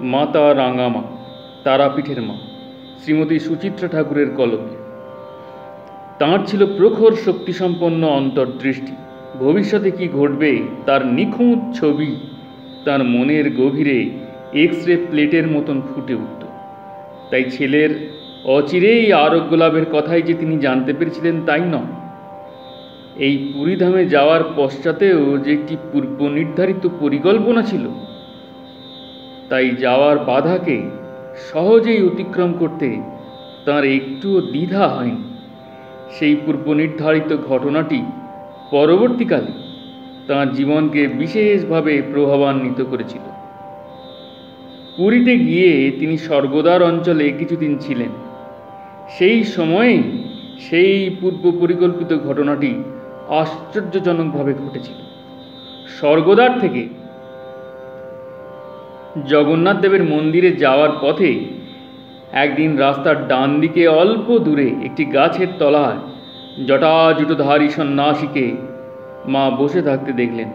মাতা রাঙামা, তারাপীঠের মা শ্রীমতী সুচিত্রা ঠাকুরের কলকে। তাঁর ছিল প্রখর শক্তিসম্পন্ন অন্তর্দৃষ্টি। ভবিষ্যতে কি ঘটবে তার নিখুঁত ছবি তার মনের গভীরে এক্স রে প্লেটের মতন ফুটে উঠত। তাই ছেলের অচিরেই আরোগ্য লাভের কথাই যে তিনি জানতে পেরেছিলেন তাই নয়, এই পুরীধামে যাওয়ার পশ্চাতেও যে একটি পূর্ব নির্ধারিত পরিকল্পনা ছিল, তাই যাওয়ার বাধাকে সহজেই অতিক্রম করতে তাঁর একটুও দ্বিধা হয়নি। সেই পূর্ব নির্ধারিত ঘটনাটি পরবর্তীকালে তাঁর জীবনকে বিশেষভাবে প্রভাবান্বিত করেছিল। পুরীতে গিয়ে তিনি স্বর্গদ্বার অঞ্চলে কিছুদিন ছিলেন। সেই সময়ে সেই পূর্ব পরিকল্পিত ঘটনাটি আশ্চর্যজনকভাবে ঘটেছিল। স্বর্গদ্বার থেকে জগন্নাথ দেবের মন্দিরে যাওয়ার পথে একদিন রাস্তার ডান দিকে অল্প দূরে একটি গাছের তলায় জটাজুটোধারী সন্ন্যাসীকে মা বসে থাকতে দেখলেন।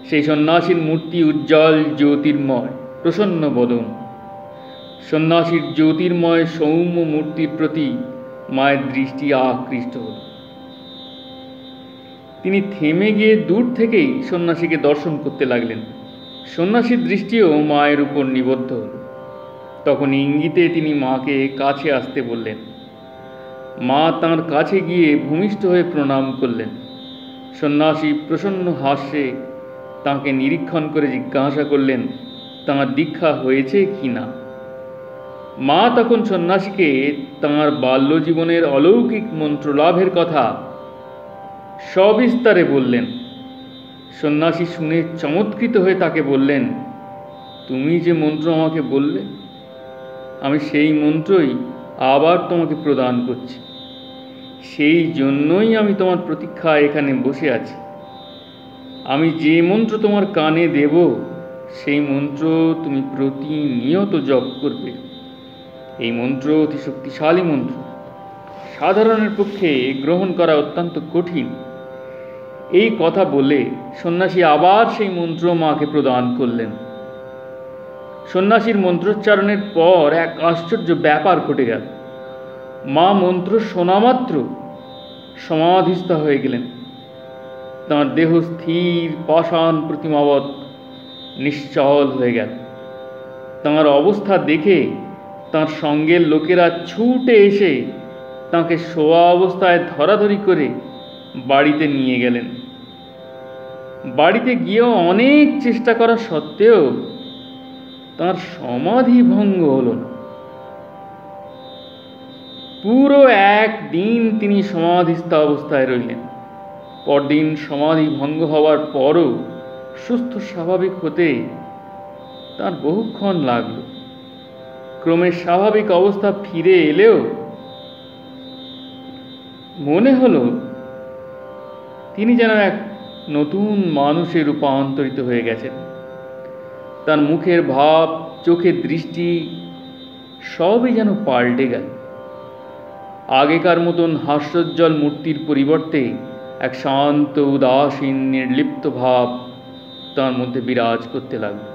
সেই সন্ন্যাসীর মূর্তি উজ্জ্বল জ্যোতির্ময়, প্রসন্ন বদন। সন্ন্যাসীর জ্যোতির্ময় সৌম্য মূর্তির প্রতি মায়ের দৃষ্টি আকৃষ্ট হল। তিনি থেমে গিয়ে দূর থেকেই সন্ন্যাসীকে দর্শন করতে লাগলেন। সন্ন্যাসীর দৃষ্টিও মায়ের উপর নিবদ্ধ হল। তখন ইঙ্গিতে তিনি মাকে কাছে আসতে বললেন। মা তাঁর কাছে গিয়ে ভূমিষ্ঠ হয়ে প্রণাম করলেন। সন্ন্যাসী প্রসন্ন হাস্যে তাঁকে নিরীক্ষণ করে জিজ্ঞাসা করলেন তাঁর দীক্ষা হয়েছে কি না। মা তখন সন্ন্যাসীকে তাঁর বাল্যজীবনের অলৌকিক মন্ত্রলাভের কথা সবিস্তারে বললেন। সন্ন্যাসী শুনে চমৎকৃত হয়ে তাকে বললেন, তুমি যে মন্ত্র আমাকে বললে, আমি সেই মন্ত্রই আবার তোমাকে প্রদান করছি। সেই জন্যই আমি তোমার প্রতীক্ষায় এখানে বসে আছি। আমি যে মন্ত্র তোমার কানে দেব, সেই মন্ত্র তুমি প্রতিনিয়ত জপ করবে। এই মন্ত্র অতি শক্তিশালী মন্ত্র, সাধারণের পক্ষে গ্রহণ করা অত্যন্ত কঠিন। এই কথা বলে সন্ন্যাসী আবার সেই মন্ত্র মাকে প্রদান করলেন। সন্ন্যাসীর মন্ত্রোচ্চারণের পর এক আশ্চর্য ব্যাপার ঘটে গেল। মা মন্ত্র শোনা মাত্র সমাধিস্থ হয়ে গেলেন। তাঁর দেহ স্থির পাষাণ প্রতিমাবৎ নিশ্চল হয়ে গেল। তাঁর অবস্থা দেখে তাঁর সঙ্গের লোকেরা ছুটে এসে তাঁকে শোয়া অবস্থায় ধরাধরি করে বাড়িতে নিয়ে গেলেন। বাড়িতে গিয়েও অনেক চেষ্টা করা সত্ত্বেও তাঁর সমাধি ভঙ্গ হল না। পুরো একদিন তিনি সমাধিস্থ অবস্থায় রইলেন। পরদিন সমাধি ভঙ্গ হওয়ার পরও সুস্থ স্বাভাবিক হতে তার বহুক্ষণ লাগল। ক্রমে স্বাভাবিক অবস্থা ফিরে এলেও মনে হলো তিনি যেন এক নতুন মানুষে রূপান্তরিত হয়ে গেছেন। তার মুখের ভাব, চোখের দৃষ্টি সবই যেন পাল্টে গেল। আগেকার মতন হাস্যোজ্জ্বল মূর্তির পরিবর্তে এক শান্ত উদাসীন নির্লিপ্ত ভাব তার মধ্যে বিরাজ করতে লাগল।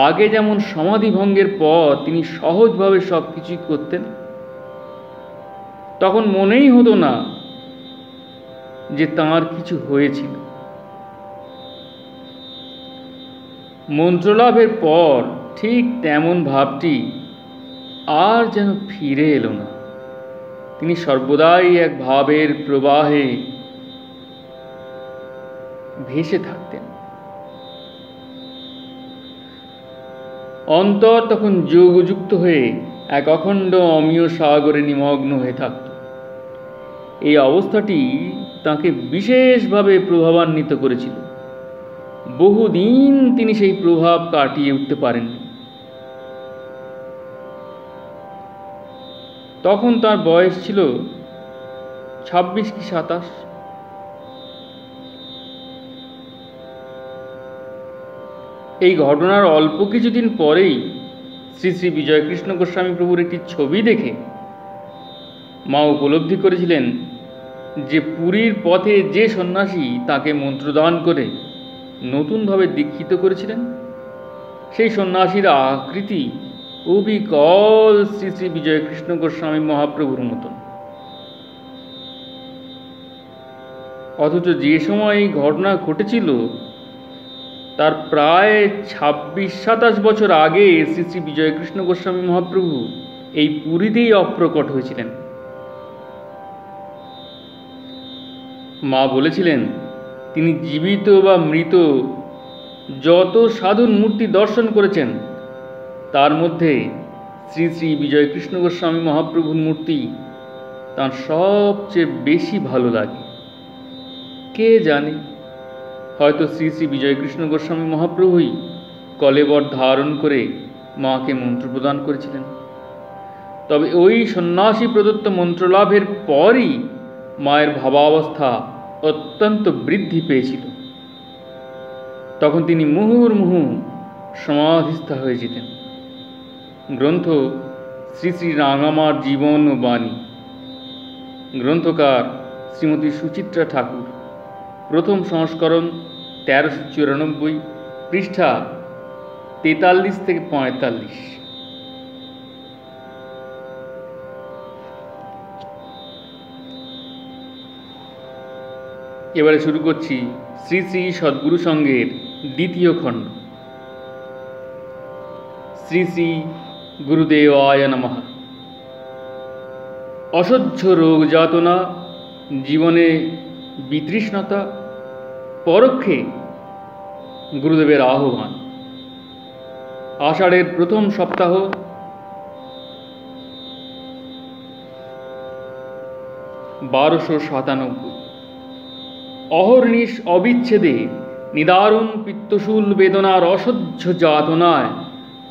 আগে যেমন সমাধি ভঙ্গের পর তিনি সহজভাবে সব কিছুই করতেন, তখন মনেই হতো না যে তাঁর কিছু হয়েছিল। মন্ত্রলাভের পর ঠিক তেমন ভাবটি আর যেন ফিরে এলো না। তিনি সর্বদাই এক ভাবের প্রবাহে ভেসে থাকতেন। অন্তর তখন যোগযুক্ত হয়ে এক অখণ্ড অমীয় সাগরে নিমগ্ন হয়ে থাকত। এই অবস্থাটি তাকে বিশেষভাবে প্রভাবান্বিত করেছিল। বহুদিন তিনি সেই প্রভাব কাটিয়ে উঠতে পারেননি। তখন তার বয়স ছিল 26 কি 27। এই ঘটনার অল্প কিছুদিন পরেই শ্রী শ্রী বিজয়কৃষ্ণ গোস্বামী প্রভুর একটি ছবি দেখে মা উপলব্ধি করেছিলেন যে পুরীর পথে যে সন্ন্যাসী তাকে মন্ত্রদান করে নতুনভাবে দীক্ষিত করেছিলেন, সেই সন্ন্যাসীর আকৃতি অবিকল শ্রী শ্রী বিজয়কৃষ্ণ গোস্বামী মহাপ্রভুর মতন। অথচ যে সময় এই ঘটনা ঘটেছিল তার প্রায় 26-27 বছর আগে শ্রী শ্রী বিজয়কৃষ্ণ গোস্বামী মহাপ্রভু এই পুরীতেই অপ্রকট হয়েছিলেন। মা বলেছিলেন, তিনি জীবিত বা মৃত যত সাধুর মূর্তি দর্শন করেছেন তার মধ্যে শ্রী শ্রী বিজয়কৃষ্ণ গোস্বামী মহাপ্রভুর মূর্তি তাঁর সবচেয়ে বেশি ভালো লাগে। কে জানে, হয়তো শ্রী শ্রী বিজয়কৃষ্ণ গোস্বামী মহাপ্রভুই কলেবর ধারণ করে মাকে মন্ত্র প্রদান করেছিলেন। তবে ওই সন্ন্যাসী প্রদত্ত মন্ত্রলাভের পরই মায়ের ভাবাবস্থা অত্যন্ত বৃদ্ধি পেয়েছিল। তখন তিনি মুহুর্মুহু সমাধিস্থ হয়ে যেতেন। গ্রন্থ শ্রী শ্রী রাঙামার জীবন ও বাণী, গ্রন্থকার শ্রীমতী সুচিত্রা ঠাকুর, প্রথম সংস্করণ 1394, পৃষ্ঠা 43 থেকে 45। এবারে শুরু করছি শ্রী শ্রী সদ্গুরু সঙ্গের দ্বিতীয় খণ্ড। শ্রী শ্রী গুরুদেবায় নমঃ। অসহ্য রোগ যাতনা, জীবনে বিতৃষ্ণতা, পরোক্ষে গুরুদেবের আহ্বান। আষাঢ়ের প্রথম সপ্তাহ, 1297। অহর্নিশ অবিচ্ছেদে নিদারুণ পিত্তশূল বেদনার অসহ্য যাতনায়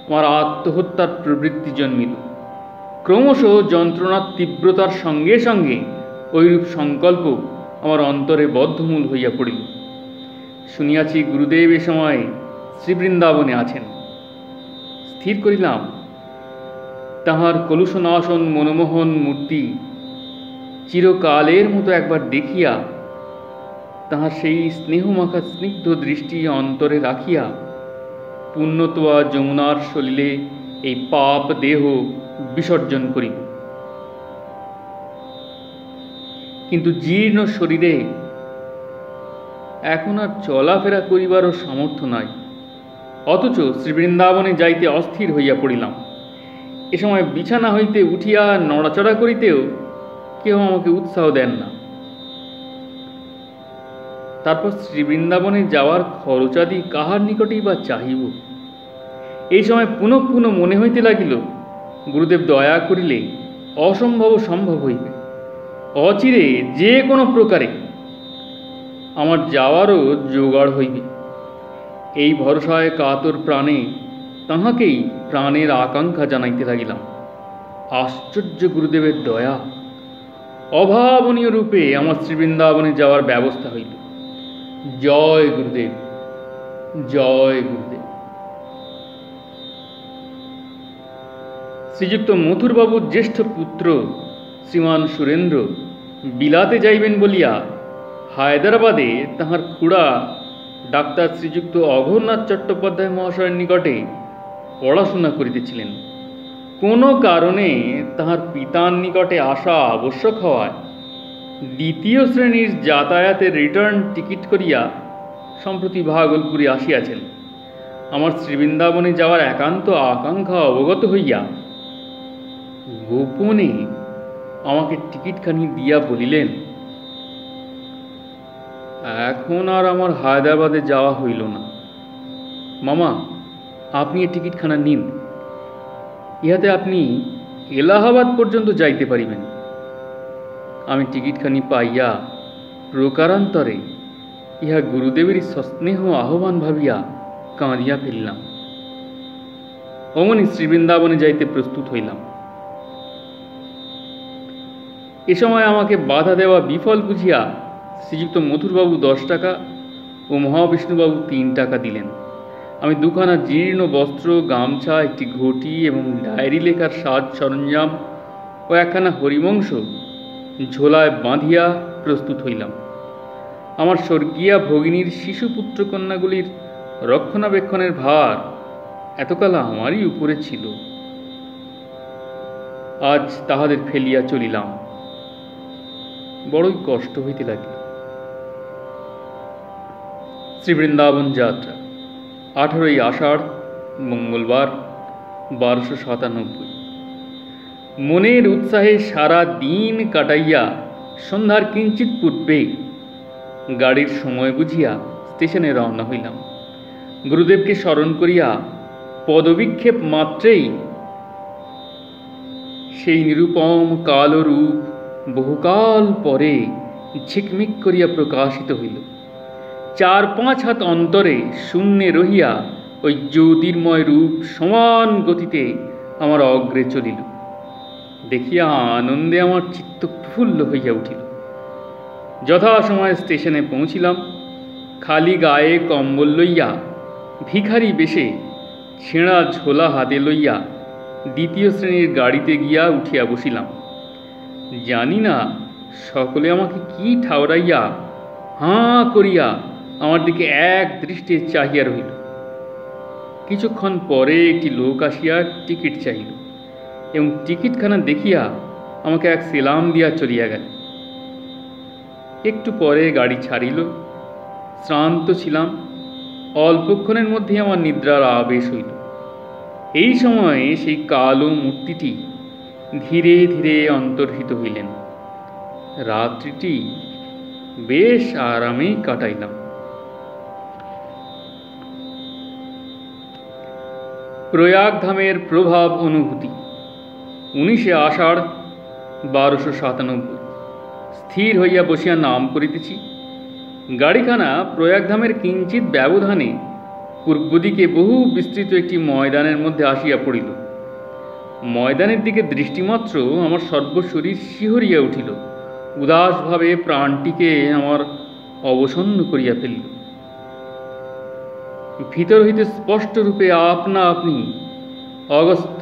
আমার আত্মহত্যার প্রবৃত্তি জন্মিল। ক্রমশ যন্ত্রণার তীব্রতার সঙ্গে সঙ্গে ঐরূপ সংকল্প আমার অন্তরে বদ্ধমূল হইয়া পড়িল। শুনিয়াছি গুরুদেব এ সময় শ্রীবৃন্দাবনে আছেন। স্থির করিলাম তাহার কলুষনাশন মনমোহন মূর্তি চিরকালের মতো একবার দেখিয়া, তাহার সেই স্নেহমাখা স্নিগ্ধ দৃষ্টি অন্তরে রাখিয়া পুণ্যতোয়া যমুনার সলিলে এই পাপ দেহ বিসর্জন করিব। কিন্তু জীর্ণ শরীরে এখন আর চলাফেরা করিবারও সামর্থ্য নাই। অথচ শ্রীবৃন্দাবনে যাইতে অস্থির হইয়া পড়িলাম। এ সময় বিছানা হইতে উঠিয়া নড়াচড়া করিতেও কেউ আমাকে উৎসাহ দেন না। তারপর শ্রীবৃন্দাবনে যাওয়ার খরচাদি কাহার নিকটেই বা চাহিব। এই সময় পুনঃ পুনঃ মনে হইতে লাগিল, গুরুদেব দয়া করিলে অসম্ভব সম্ভব হইবে। অচিরে যে কোনো প্রকারে আমার যাওয়ারও জোগাড় হইবে। এই ভরসায় কাতর প্রাণে তাহাকেই প্রাণের আকাঙ্ক্ষা জানাইতে লাগিলাম। আশ্চর্য গুরুদেবের দয়া! অভাবনীয় রূপে আমার শ্রীবৃন্দাবনে যাওয়ার ব্যবস্থা হইল। জয় গুরুদেব, জয় গুরুদেব। শ্রীযুক্ত মথুরবাবুর জ্যেষ্ঠ পুত্র শ্রীমান সুরেন্দ্র বিলাতে যাইবেন বলিয়া হায়দ্রাবাদে তাহার খুড়া ডাক্তার শ্রীযুক্ত অঘোরনাথ চট্টোপাধ্যায় মহাশয়ের নিকটে পড়াশোনা করিতেছিলেন। কোনো কারণে তাহার পিতার নিকটে আসা আবশ্যক হওয়ায় দ্বিতীয় শ্রেণীর যাতায়াতের রিটার্ন টিকিট করিয়া সম্প্রতি ভাগলপুরে আসিয়াছেন। আমার শ্রীবৃন্দাবনে যাওয়ার একান্ত আকাঙ্ক্ষা অবগত হইয়া গোপনে আমাকে টিকিটখানি দিয়া বলিলেন, এখন আর আমার হায়দ্রাবাদে যাওয়া হইল না। মামা, আপনি এই টিকিটখানা নিন। ইহাতে আপনি এলাহাবাদ পর্যন্ত যাইতে পারিবেন। আমি টিকিটখানি পাইয়া প্রকারান্তরে ইহা গুরুদেবেরই সস্নেহ আহ্বান ভাবিয়া কাঁদিয়া ফেলিলাম। অমনি শ্রীবৃন্দাবনে যাইতে প্রস্তুত হইলাম। এ সময় আমাকে বাধা দেওয়া বিফল বুঝিয়া শ্রীযুক্ত মথুরবাবু 10 টাকা ও মহাবিষ্ণুবাবু 3 টাকা দিলেন। আমি দুখানা জীর্ণ বস্ত্র, গামছা, একটি ঘটি এবং ডায়েরি লেখার সাজ সরঞ্জাম ও একখানা হরিবংশ ঝোলায় বাঁধিয়া প্রস্তুত হইলাম। আমার স্বর্গীয়া ভগিনীর শিশুপুত্র কন্যাগুলির রক্ষণাবেক্ষণের ভার এতকাল আমারই উপরে ছিল। আজ তাহাদের ফেলিয়া চলিলাম, বড়ই কষ্ট হইতে লাগিল। শ্রীবৃন্দাবন যাত্রা 18ই আষাঢ়, মঙ্গলবার, 1297। মনের উৎসাহে সারা দিন কাটাইয়া সন্ধ্যার কিঞ্চিত পূর্বে গাড়ির সময় বুঝিয়া স্টেশনে রওনা হইলাম। গুরুদেবকে স্মরণ করিয়া পদবিক্ষেপ মাত্রেই সেই নিরুপম কালো রূপ বহুকাল পরে ঝিকমিক করিয়া প্রকাশিত হইল। 4-5 হাত অন্তরে শূন্যে রহিয়া ওই জ্যোতির্ময় রূপ সমান গতিতে আমার অগ্রে চলিল। দেখিয়া আনন্দে আমার চিত্ত প্রফুল্ল হইয়া উঠিল। যথাসময়ে স্টেশনে পৌঁছিলাম। খালি গায়ে কম্বল লইয়া, ভিখারি বেশে ছেঁড়া ঝোলা হাতে লইয়া 2য় শ্রেণীর গাড়িতে গিয়া উঠিয়া বসিলাম। জানি না সকলে আমাকে কি ঠাউরাইয়া হাঁ করিয়া আমার দিকে এক দৃষ্টে চাহিয়া রহিল। কিছুক্ষণ পরে একটি লোক আসিয়া টিকিট চাহিল এবং টিকিটখানা দেখিয়া আমাকে এক সেলাম দিয়া চলিয়া গেল। একটু পরে গাড়ি ছাড়িল। শ্রান্ত ছিলাম। অল্পক্ষণের মধ্যে আমার নিদ্রার আবেশ হইল। এই সময়ে সেই কালো মূর্তিটি ধীরে ধীরে অন্তর্হিত হইলেন। রাত্রিটি বেশ আরামেই কাটাইলাম। প্রয়াগ ধামের প্রভাব অনুভূতি 19শে আষাঢ় 1297। স্থির হইয়া বসিয়া নাম করিতেছি। গাড়িখানা প্রয়াগধামের কিঞ্চিত ব্যবধানে পূর্ব দিকে বহু বিস্তৃত একটি ময়দানের মধ্যে আসিয়া পড়িল। ময়দানের দিকে দৃষ্টিমাত্র আমার সর্বশরীর শিহরিয়া উঠিল। উদাসভাবে প্রাণটিকে আমার অবসন্ন করিয়া ফেলিল। ভিতর হইতে স্পষ্টরূপে আপনা আপনি অগস্ত্য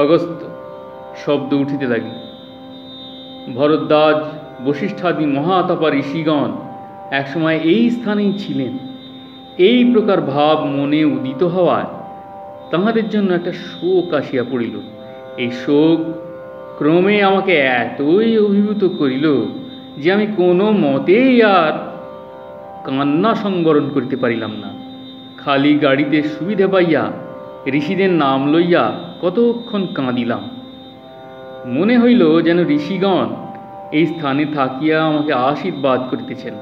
অগস্ত্য শব্দ উঠিতে লাগিল। ভরদ্বাজ, বশিষ্ঠাদি মহাতপা ঋষিগণ একসময় এই স্থানেই ছিলেন। এই প্রকার ভাব মনে উদিত হওয়ায় তাহাদের জন্য একটা শোক আসিয়া পড়িল। এই শোক ক্রমে আমাকে এতই অভিভূত করিল যে আমি কোনো মতেই আর কান্না সংবরণ করিতে পারিলাম না। খালি গাড়িতে সুবিধা পাইয়া ঋষিদের নাম লইয়া কতক্ষণ কাঁদিলাম। মনে হইল যেন ঋষিগণ এই স্থানে থাকিয়া আমাকে আশীর্বাদ করিতেছেন।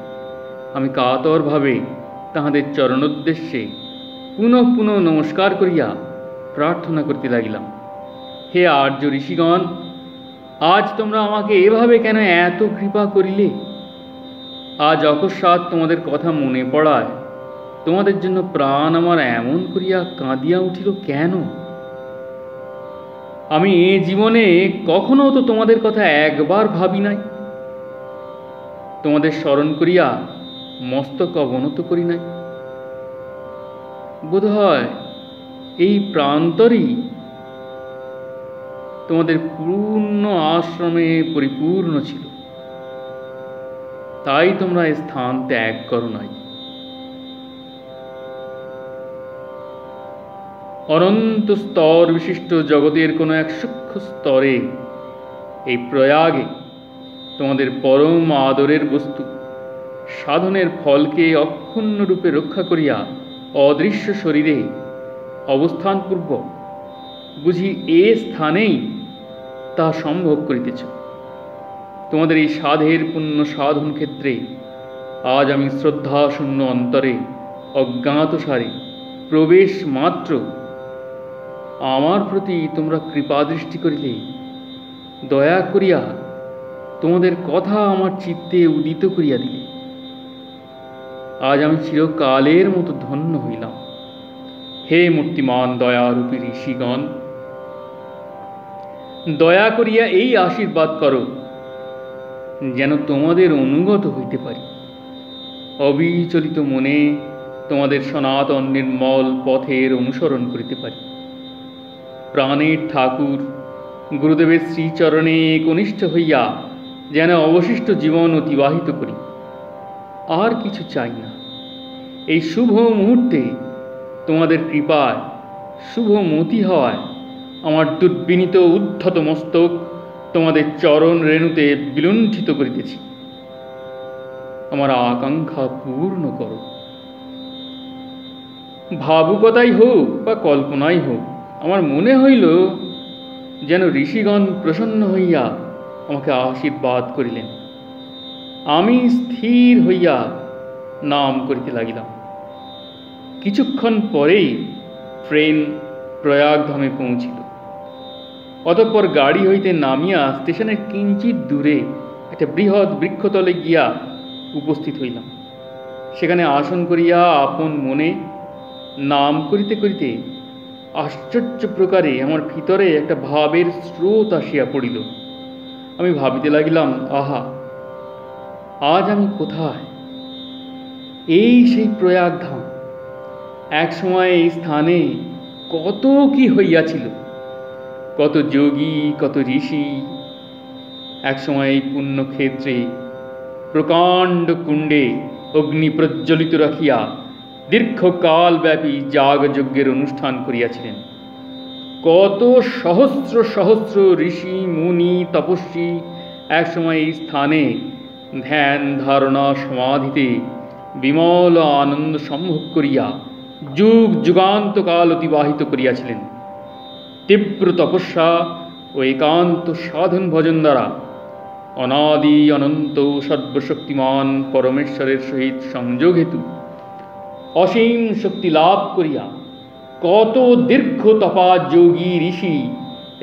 আমি কাতরভাবে তাহাদের চরণোদ্দেশ্যে পুনঃ পুনঃ নমস্কার করিয়া প্রার্থনা করতে লাগিলাম। হে আর্য ঋষিগণ, আজ তোমরা আমাকে এভাবে কেন এত কৃপা করিলে? আজ অকস্মাৎ তোমাদের কথা মনে পড়ায় তোমাদের জন্য প্রাণ আমার এমন করিয়া কাঁদিয়া উঠিল কেন? আমি এ জীবনে কখনো তো তোমাদের কথা একবার ভাবি নাই। তোমাদের স্মরণ করিয়া মস্তক অবনত করি নাই। বোধ হয় এই প্রান্তরই তোমাদের পূর্ণ আশ্রমে পরিপূর্ণ ছিল, তাই তোমরা এই স্থান ত্যাগ করো নাই। অনন্ত স্তর বিশিষ্ট জগতের কোনো এক সূক্ষ্ম স্তরে এই প্রয়াগে তোমাদের পরম আদরের বস্তু সাধনের ফলকে অক্ষুণ্ণ রূপে রক্ষা করিয়া অদৃশ্য শরীরে অবস্থানপূর্বক বুঝি এ স্থানেই তা সম্ভব করিতেছ। তোমাদের এই সাধের পুণ্য সাধন ক্ষেত্রে আজ আমি শ্রদ্ধাশূন্য অন্তরে অজ্ঞাতসারে প্রবেশ মাত্র আমার প্রতি তোমরা কৃপাদৃষ্টি করিলে দয়া করিয়া তোমাদের কথা আমার চিত্তে উদিত করিয়া দিলে। আজ আমি চিরকালের মতো ধন্য হইলাম। হে মূর্তিমান দয়ারূপী ঋষিগণ, দয়া করিয়া এই আশীর্বাদ করো যেন তোমাদের অনুগত হইতে পারি। অবিচলিত মনে তোমাদের সনাতন নির্মল পথের অনুসরণ করিতে পারি। প্রাণের ঠাকুর গুরুদেবের শ্রীচরণে একনিষ্ঠ হইয়া যেন অবশিষ্ট জীবন অতিবাহিত করি। আর কিছু চাই না। এই শুভ মুহূর্তে তোমাদের কৃপায় শুভমতি হওয়ায় আমার দুর্বিনীত উদ্ধত মস্তক তোমাদের চরণ রেণুতে বিলুণ্ঠিত করিতেছি। আমার আকাঙ্ক্ষা পূর্ণ করো। ভাবুকতাই হোক বা কল্পনাই হোক, আমার মনে হইল যেন ঋষিগণ প্রসন্ন হইয়া আমাকে আশীর্বাদ করিলেন। আমি স্থির হইয়া নাম করিতে লাগিলাম। কিছুক্ষণ পরেই ট্রেন প্রয়াগধামে পৌঁছিল। অতঃপর গাড়ি হইতে নামিয়া স্টেশনের কিঞ্চিত দূরে একটা বৃহৎ বৃক্ষতলে গিয়া উপস্থিত হইলাম। সেখানে আসন করিয়া আপন মনে নাম করিতে করিতে আশ্চর্য প্রকারে আমার ভিতরে একটা ভাবের স্রোত আসিয়া পড়িল। আমি ভাবিতে লাগিলাম, আহা, আজ আমি কোথায়? এই সেই প্রয়াগধাম। এক সময় এই স্থানে কত কি হইয়াছিল, কত যোগী, কত ঋষি এক সময় এই পুণ্যক্ষেত্রে প্রকাণ্ড কুণ্ডে অগ্নি প্রজ্বলিত রাখিয়া দীর্ঘকালব্যাপী যাগযজ্ঞের অনুষ্ঠান করিয়াছিলেন। কত সহস্র সহস্র ঋষি মুনি তপস্বী একসময় এই স্থানে ধ্যান ধারণা সমাধিতে বিমল আনন্দ সম্ভোগ করিয়া যুগ যুগান্তকাল অতিবাহিত করিয়াছিলেন। তীব্র তপস্যা ও একান্ত সাধন ভজন দ্বারা অনাদি অনন্ত সর্বশক্তিমান পরমেশ্বরের সহিত সংযোগ হেতু অসীম শক্তি লাভ করিয়া কত দীর্ঘ তপা যোগী ঋষি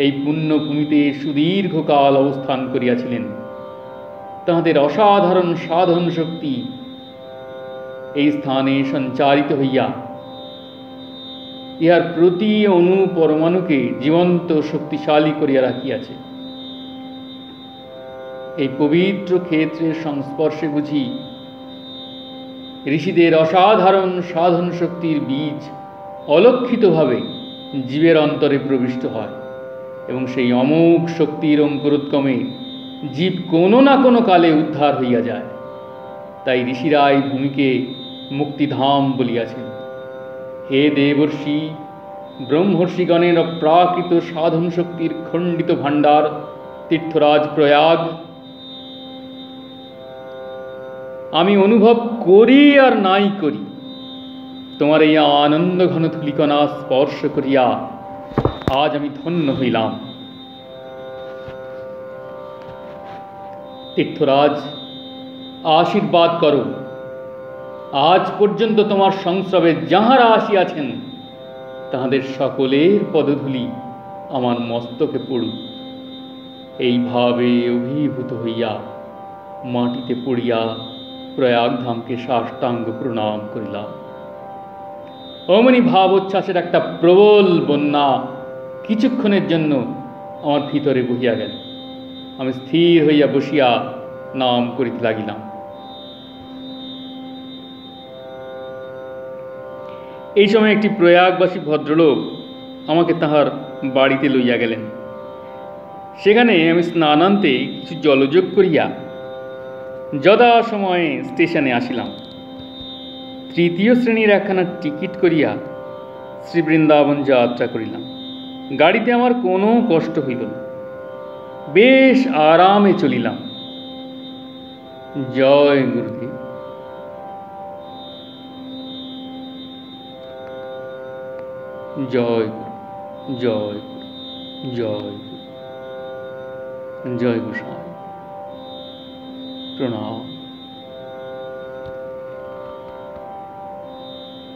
এই পুণ্যভূমিতে সুদীর্ঘকাল অবস্থান করিয়াছিলেন। তাহাদের অসাধারণ সাধন শক্তি এই স্থানে সঞ্চারিত হইয়া ইহার প্রতি অণু পরমাণুকে জীবন্ত শক্তিশালী করিয়া রাখিয়াছে। এই পবিত্র ক্ষেত্রের সংস্পর্শে বুঝি ঋষিদের অসাধারণ সাধন শক্তির বীজ অলক্ষিতভাবে জীবের অন্তরে প্রবিষ্ট হয় এবং সেই অমোঘ শক্তির অঙ্কুরোদ্গমে জীব কোনো না কোনো কালে উদ্ধার হইয়া যায়। তাই ঋষিরা এই ভূমিকে মুক্তিধাম বলিয়াছেন। হে দেবর্ষি, ব্রহ্মর্ষিগণের অপ্রাকৃত সাধন শক্তির খণ্ডিত ভাণ্ডার তীর্থরাজ প্রয়াগ, আমি অনুভব করি আর নাই করি, তোমার এই আনন্দ ঘন ধূলিকণা স্পর্শ করিয়া আজ আমি ধন্য হইলাম। তীর্থরাজ, আশীর্বাদ করো। আজ পর্যন্ত তোমার সংস্রবে যাহারা আসিয়াছেন তাহাদের সকলের পদধূলি আমার মস্তকে পড়ুক। এইভাবে অভিভূত হইয়া মাটিতে পড়িয়া প্রয়াগধামকে সাষ্টাঙ্গ প্রণাম করিলাম। অমনি ভাবোচ্ছ্বাসের একটা প্রবল বন্যা কিছুক্ষণের জন্য আমার ভিতরে বহিয়া গেল। আমি স্থির হইয়া বসিয়া নাম করিতে লাগিলাম। এই সময় একটি প্রয়াগবাসী ভদ্রলোক আমাকে তাহার বাড়িতে লইয়া গেলেন। সেখানে আমি স্নানান্তে কিছু জলযোগ করিয়া যথা সময়ে স্টেশনে আসিলাম। তৃতীয় শ্রেণীর একখানা টিকিট করিয়া শ্রীবৃন্দাবন যাত্রা করিলাম। গাড়িতে আমার কোনো কষ্ট হইল না, বেশ আরামে চলিলাম। জয় গুরুদেব। জয় গুরু, জয় গুরু, জয় গুরু, জয় গোসাই, প্রণাম।